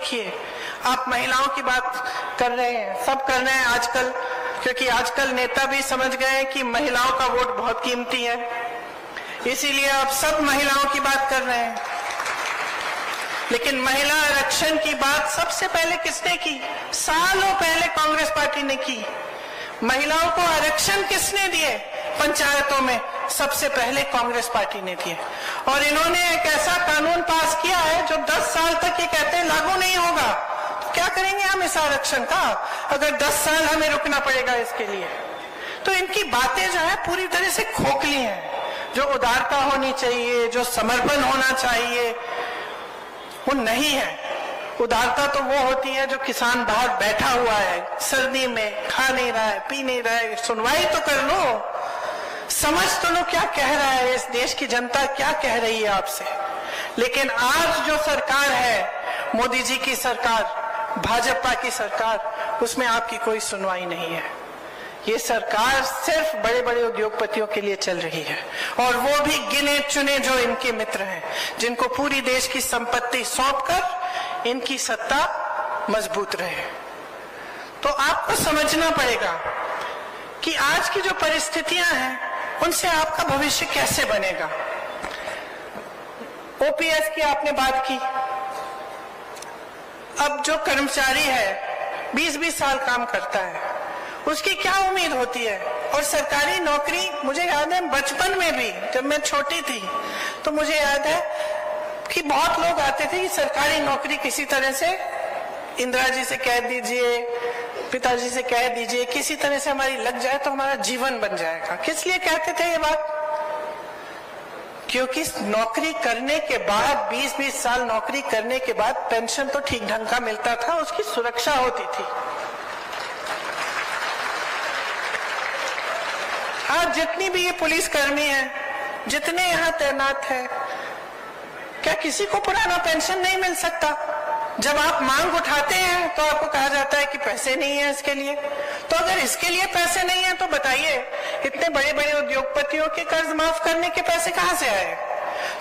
देखिए, आप महिलाओं की बात कर रहे हैं, सब कर रहे हैं आजकल, क्योंकि आजकल नेता भी समझ गए हैं कि महिलाओं का वोट बहुत कीमती है, इसीलिए आप सब महिलाओं की बात कर रहे हैं। लेकिन महिला आरक्षण की बात सबसे पहले किसने की? सालों पहले कांग्रेस पार्टी ने की। महिलाओं को आरक्षण किसने दिए? पंचायतों में सबसे पहले कांग्रेस पार्टी ने दिए। और इन्होंने एक ऐसा कानून पास किया है जो 10 साल तक ये कहते हैं लागू नहीं होगा। क्या करेंगे हम इस आरक्षण का, अगर 10 साल हमें रुकना पड़ेगा इसके लिए? तो इनकी बातें जो है पूरी तरह से खोखली हैं। जो उदारता होनी चाहिए, जो समर्पण होना चाहिए, वो नहीं है। उदारता तो वो होती है जो किसान बाहर बैठा हुआ है, सर्दी में खा नहीं रहा है, पी नहीं रहा है, सुनवाई तो कर लो, समझ तो लो क्या कह रहा है इस देश की जनता, क्या कह रही है आपसे। लेकिन आज जो सरकार है, मोदी जी की सरकार, भाजपा की सरकार, उसमें आपकी कोई सुनवाई नहीं है। ये सरकार सिर्फ बड़े बड़े उद्योगपतियों के लिए चल रही है, और वो भी गिने चुने जो इनके मित्र हैं, जिनको पूरी देश की संपत्ति सौंपकर इनकी सत्ता मजबूत रहे। तो आपको समझना पड़ेगा कि आज की जो परिस्थितियां हैं उनसे आपका भविष्य कैसे बनेगा। ओपीएस की आपने बात की। अब जो कर्मचारी है 20-20 साल काम करता है, उसकी क्या उम्मीद होती है? और सरकारी नौकरी, मुझे याद है बचपन में भी जब मैं छोटी थी तो मुझे याद है कि बहुत लोग आते थे कि सरकारी नौकरी किसी तरह से इंदिरा जी से कह दीजिए, पिताजी से कह दीजिए, किसी तरह से हमारी लग जाए तो हमारा जीवन बन जाएगा। किस लिए कहते थे ये बात? क्योंकि नौकरी करने के बाद 20-20 साल नौकरी करने के बाद पेंशन तो ठीक ढंग का मिलता था, उसकी सुरक्षा होती थी। आज जितनी भी ये पुलिसकर्मी है, जितने यहाँ तैनात है, क्या किसी को पुराना पेंशन नहीं मिल सकता? जब आप मांग उठाते हैं तो आपको कहा जाता है कि पैसे नहीं है इसके लिए। तो अगर इसके लिए पैसे नहीं है तो बताइए, इतने बड़े बड़े उद्योगपतियों के कर्ज माफ करने के पैसे कहां से आए?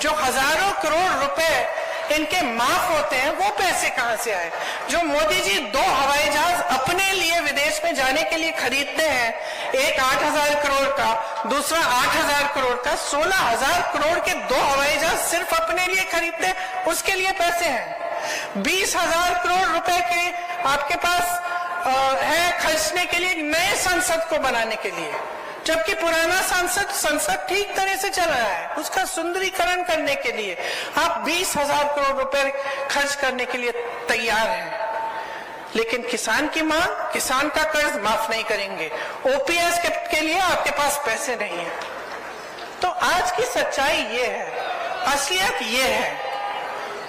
जो हजारों करोड़ रुपए इनके माफ होते हैं, वो पैसे कहां से आए? जो मोदी जी 2 हवाई जहाज अपने लिए विदेश में जाने के लिए खरीदते हैं, एक 8,000 करोड़ का, दूसरा 8,000 करोड़ का, 16,000 करोड़ के 2 हवाई जहाज सिर्फ अपने लिए खरीदते हैं, उसके लिए पैसे हैं। 20,000 करोड़ रुपए के आपके पास है खर्चने के लिए नए संसद को बनाने के लिए, जबकि पुराना संसद ठीक तरह से चल रहा है। उसका सुंदरीकरण करने के लिए आप 20,000 करोड़ रुपए खर्च करने के लिए तैयार हैं, लेकिन किसान की मांग, किसान का कर्ज माफ नहीं करेंगे। ओपीएस के लिए आपके पास पैसे नहीं है। तो आज की सच्चाई ये है, असलियत ये है